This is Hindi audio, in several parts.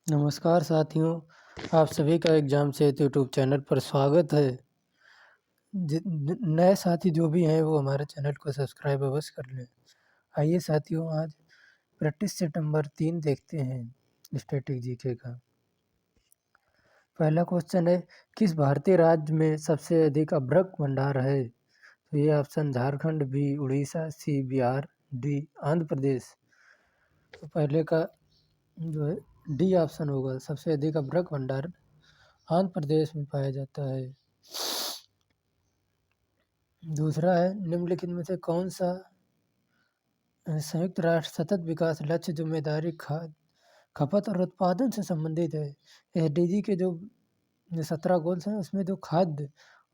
नमस्कार साथियों, आप सभी का एग्जाम से यूट्यूब चैनल पर स्वागत है। नए साथी जो भी हैं वो हमारे चैनल को सब्सक्राइब अवश्य कर लें। आइए साथियों, आज प्रैक्टिस सेट नंबर 3 देखते हैं स्टैटिक जीके का। पहला क्वेश्चन है, किस भारतीय राज्य में सबसे अधिक अभ्रक भंडार है? तो ये ऑप्शन झारखंड, बी उड़ीसा, सी बिहार, डी आंध्र प्रदेश। तो पहले का जो है डी ऑप्शन होगा, सबसे अधिक अभ्रक भंडार आंध्र प्रदेश में पाया जाता है। दूसरा है, निम्नलिखित में से कौन सा संयुक्त राष्ट्र सतत विकास लक्ष्य जिम्मेदारी खाद्य खपत और उत्पादन से संबंधित है? एसडीजी के जो 17 गोल्स हैं उसमें जो खाद्य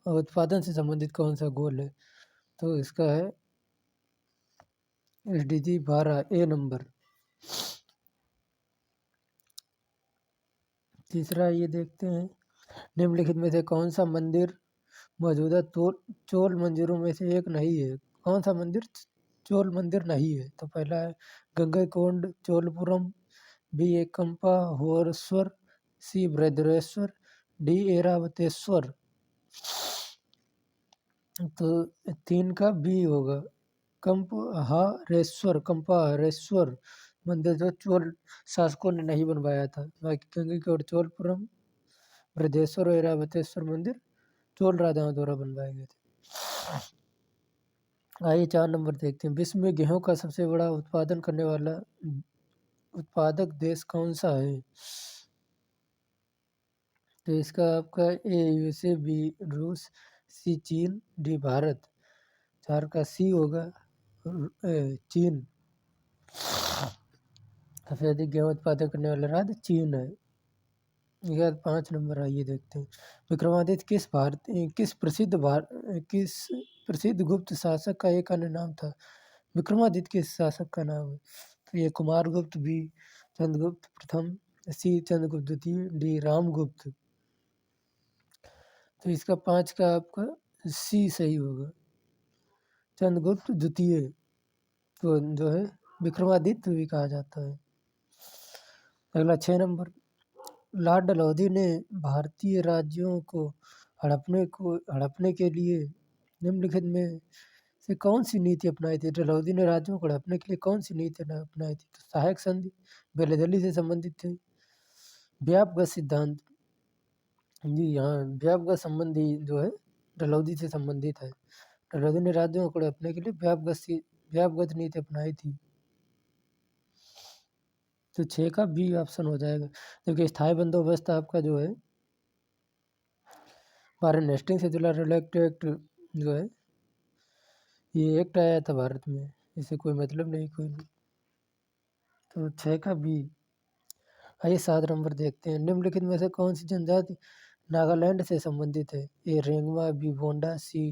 और उत्पादन से संबंधित कौन सा गोल है? तो इसका है एसडीजी 12 ए नंबर। तीसरा ये देखते हैं, निम्नलिखित में से कौन सा मंदिर मौजूदा चोल मंदिरों में से एक नहीं है? कौन सा मंदिर चोल मंदिर नहीं है? तो पहला है गंगईकोंड चोलपुरम, बी एकम्पा होरस्वर, सी बृहदेश्वर, डी ऐरावतेश्वर। तो 3 का बी होगा, कंपहारेश्वर मंदिर जो चोल शासकों ने नहीं बनवाया था। बाकी गंगईकोंड चोलपुरम, बृहदेश्वर और ऐरावतेश्वर मंदिर चोल राजाओं द्वारा बनवाए गए थे। आइए 4 नंबर देखते हैं, विश्व में गेहूं का सबसे बड़ा उत्पादन करने वाला उत्पादक देश कौन सा है? तो इसका आपका ए यूएसए, बी रूस, सी चीन, डी भारत। 4 का सी होगा, चीन। सबसे अधिक गेहूं उत्पादन करने वाला राज्य चीन है। यह 5 नंबर। आइए देखते हैं, विक्रमादित्य किस प्रसिद्ध गुप्त शासक का एक अन्य नाम था? विक्रमादित्य किस शासक का नाम है? तो ये कुमारगुप्त, बी चंद्रगुप्त प्रथम, सी चंद्रगुप्त द्वितीय, डी रामगुप्त। तो इसका 5 का आपका सी सही होगा, चंद्रगुप्त द्वितीय तो जो है विक्रमादित्य भी कहा जाता है। अगला 6 नंबर, लॉर्ड डलहौजी ने भारतीय राज्यों को हड़पने के लिए निम्नलिखित में से कौन सी नीति अपनाई थी? डलहौजी ने राज्यों को हड़पने के लिए कौन सी नीति अपनाई थी? तो सहायक संधि, बेलेदली से संबंधित थे, व्यापगत सिद्धांत। जी हाँ, व्यापगत संबंधी जो है डलहौजी से संबंधित है। डलहौजी ने राज्यों को हड़पने के लिए व्यापगत नीति अपनाई थी। तो 6 का बी ऑप्शन हो जाएगा। क्योंकि स्थायी बंदोबस्त आपका जो है वारेन हेस्टिंग्स से जुड़ा रिलेक्ट एक्ट जो है ये एक्ट आया था भारत में, इसे कोई मतलब नहीं कोई नहीं। तो 6 का बी। आइए 7 नंबर देखते हैं, निम्नलिखित में से कौन सी जनजाति नागालैंड से संबंधित है? ए रेंगमा, बी बोंडा, सी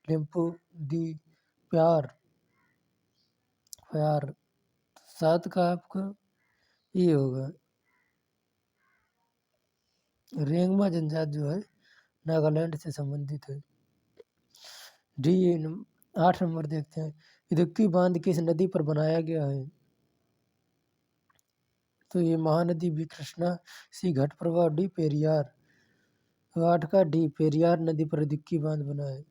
लिम्पू, डी प्यार। 7 का आपका ये होगा, रेंगमा जनजाति जो है नागालैंड से संबंधित है। डी 8 नंबर देखते हैं, इदुक्की बांध किस नदी पर बनाया गया है? तो ये महानदी, बी कृष्णा, सी घटप्रभा, डी पेरियार। तो 8 का डी, पेरियार नदी पर इदुक्की बांध बना है।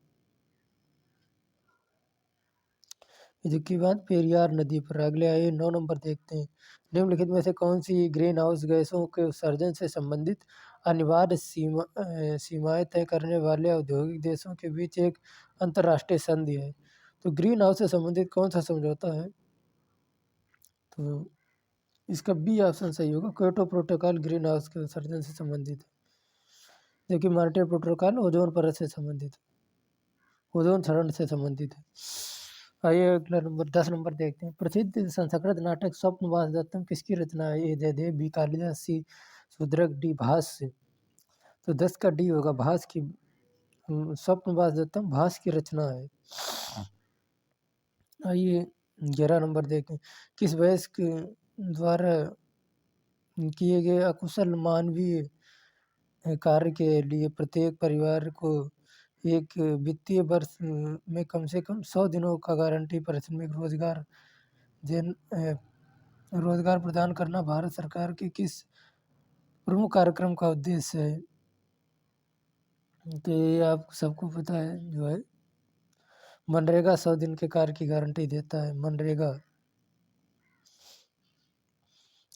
इदुक्की बांध पेरियार नदी पर। अगले आइए 9 नंबर देखते हैं, निम्नलिखित में से कौन सी ग्रीन हाउस गैसों के उत्सर्जन से संबंधित अनिवार्य सीमाएं तय करने वाले औद्योगिक देशों के बीच एक अंतर्राष्ट्रीय संधि है? तो ग्रीन हाउस से संबंधित कौन सा समझौता है? तो इसका बी ऑप्शन सही होगा, क्योटो प्रोटोकॉल ग्रीन हाउस के उत्सर्जन से संबंधित है, जबकि मॉन्ट्रियल प्रोटोकॉल ओजोन परत से संबंधित है, ओजोन क्षरण से संबंधित है। आइए अगला नंबर 10 नंबर देखते हैं, प्रसिद्ध संस्कृत नाटक स्वप्नवास दत्तम किसकी रचना है? ए जयदेव, बी कालिदास, सी शूद्रक, डी भास्य। तो 10 का डी होगा, भास की स्वप्नवास दत्तम भास की रचना है। आइए 11 नंबर देखें, किस वयस्क द्वारा किए गए अकुशल मानवीय कार्य के लिए प्रत्येक परिवार को एक वित्तीय वर्ष में कम से कम 100 दिनों का गारंटी पारिश्रमिक रोजगार प्रदान करना भारत सरकार के किस प्रमुख कार्यक्रम का उद्देश्य है, तो ये आप सबको पता है जो है मनरेगा 100 दिन के कार्य की गारंटी देता है मनरेगा।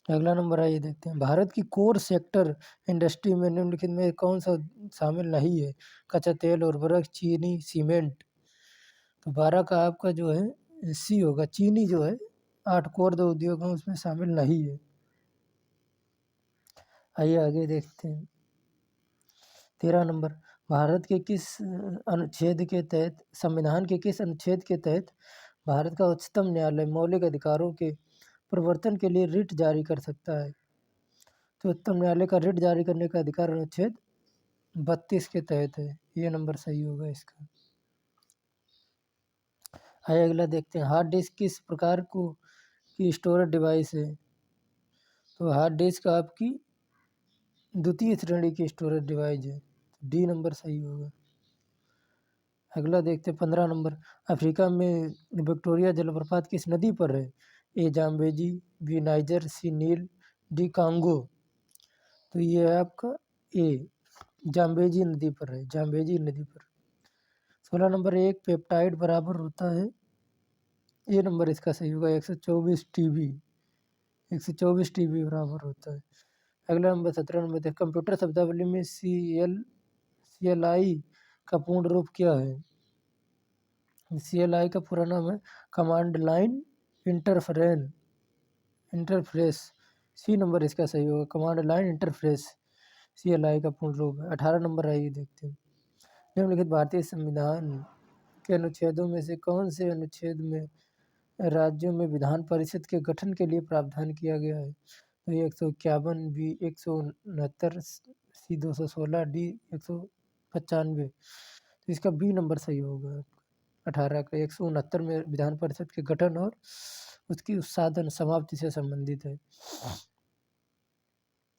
अगला नंबर आइए देखते हैं, भारत की कोर सेक्टर इंडस्ट्री में निम्नलिखित में कौन सा शामिल नहीं है? कच्चा तेल, उर्वरक, चीनी, सीमेंट। तो 12 का आपका जो है सी होगा, चीनी जो है 8 कोर दो उद्योग हैं उसमें शामिल नहीं है। आइए आगे देखते हैं, 13 नंबर, भारत के किस अनुच्छेद के तहत, संविधान के किस अनुच्छेद के तहत भारत का उच्चतम न्यायालय मौलिक अधिकारों के प्रवर्तन के लिए रिट जारी कर सकता है? तो उच्चतम न्यायालय का रिट जारी करने का अधिकार अनुच्छेद 32 के तहत है, ये नंबर सही होगा इसका। आइए अगला देखते हैं, हार्ड डिस्क किस प्रकार को की स्टोरेज डिवाइस है? तो हार्ड डिस्क आपकी द्वितीय श्रेणी की स्टोरेज डिवाइस है, डी नंबर सही होगा। अगला देखते हैं 15 नंबर, अफ्रीका में विक्टोरिया जलप्रपात किस नदी पर है? ए जाम्बेजी, बी नाइजर, सी नील, डी कांगो। तो ये है आपका ए जाम्बेजी नदी पर है, जाम्बेजी नदी पर। 16 नंबर, एक पेप्टाइड बराबर होता है, ये नंबर इसका सही होगा 124 टीबी, 124 टीबी बराबर होता है। अगला नंबर 17 नंबर, कंप्यूटर शब्दावली में CLI का पूर्ण रूप क्या है? CLI का पूरा नाम है command line interface, C number इसका सही होगा, कमांड लाइन इंटरफेस CLI का पूर्ण रूप है। 18 नंबर आइए देखते हैं, निम्नलिखित भारतीय संविधान के अनुच्छेदों में से कौन से अनुच्छेद में राज्यों में विधान परिषद के गठन के लिए प्रावधान किया गया है? तो ये 151, बी 169, सी 216, डी 195। तो इसका बी नंबर सही होगा। 18 का 169 में विधान परिषद के गठन और उसकी साधन समाप्ति से संबंधित है,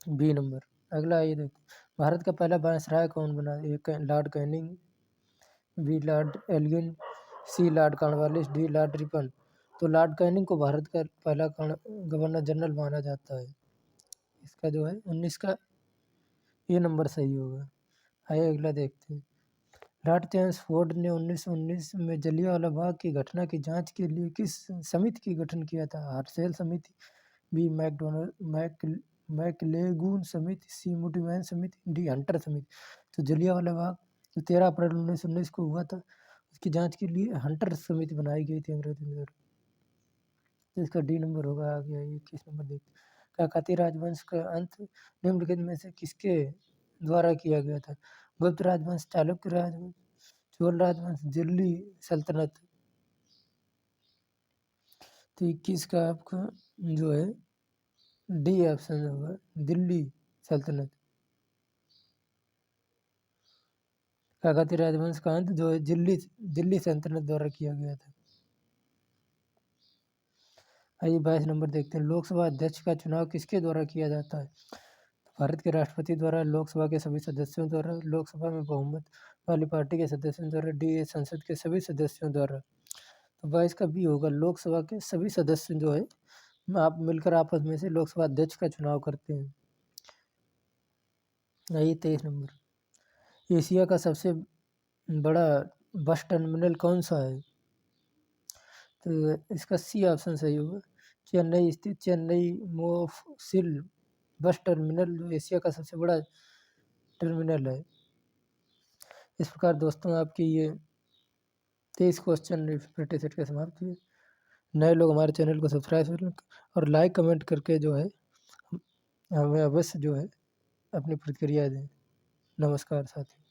बी नंबर। अगला ये देखो, भारत का पहला वायसराय कौन बना? एक Lord Canning, B Lord Elgin, C Lord Cornwallis, D Lord Ripon. तो लॉर्ड कैनिंग को भारत का पहला गवर्नर जनरल माना जाता है, इसका जो है 19 का ये नंबर सही होगा। आइए अगला देखते हैं, लॉर्ड चैम्सफोर्ड ने 1919 में जलियांवाला बाग की घटना की जांच के लिए किस समिति की गठन किया था? हर्शेल समिति, बी मैकलेगून समिति, सी मुटीमैन समिति, डी हंटर समिति। तो जलियांवाला बाग जो 13 अप्रैल 1919 को हुआ था उसकी जांच के लिए हंटर समिति बनाई गई थी अंग्रेजों द्वारा, तो इसका डी नंबर होगा। आ गया 21 नंबर देखते, काकतीय राजवंश का अंत निम्नलिखित में से किसके द्वारा किया गया था? गुप्त राजवंश, चालुक्य राजवंश, चोल राजवंश, दिल्ली सल्तनत। तो 21 का आपका जो है डी ऑप्शन होगा, दिल्ली सल्तनत। काकतीय राजवंश का अंत जो है दिल्ली सल्तनत द्वारा किया गया था। आइए 22 नंबर देखते हैं, लोकसभा अध्यक्ष का चुनाव किसके द्वारा किया जाता है? भारत के राष्ट्रपति द्वारा, लोकसभा के सभी सदस्यों द्वारा, लोकसभा में बहुमत वाली पार्टी के सदस्यों द्वारा, डी संसद के सभी सदस्यों द्वारा। तो 22 का बी होगा, लोकसभा के सभी सदस्य जो है आप मिलकर आपस में से लोकसभा अध्यक्ष का चुनाव करते हैं। आइए 23 नंबर, एशिया का सबसे बड़ा बस टर्मिनल कौन सा है? तो इसका सी ऑप्शन सही होगा, चेन्नई स्थित चेन्नई मोफसिल बस टर्मिनल जो एशिया का सबसे बड़ा टर्मिनल है। इस प्रकार दोस्तों आपकी ये 23 क्वेश्चन प्रैक्टिस सेट के समाप्त हुए। नए लोग हमारे चैनल को सब्सक्राइब करें और लाइक कमेंट करके जो है हमें अवश्य जो है अपनी प्रतिक्रिया दें। नमस्कार साथियों।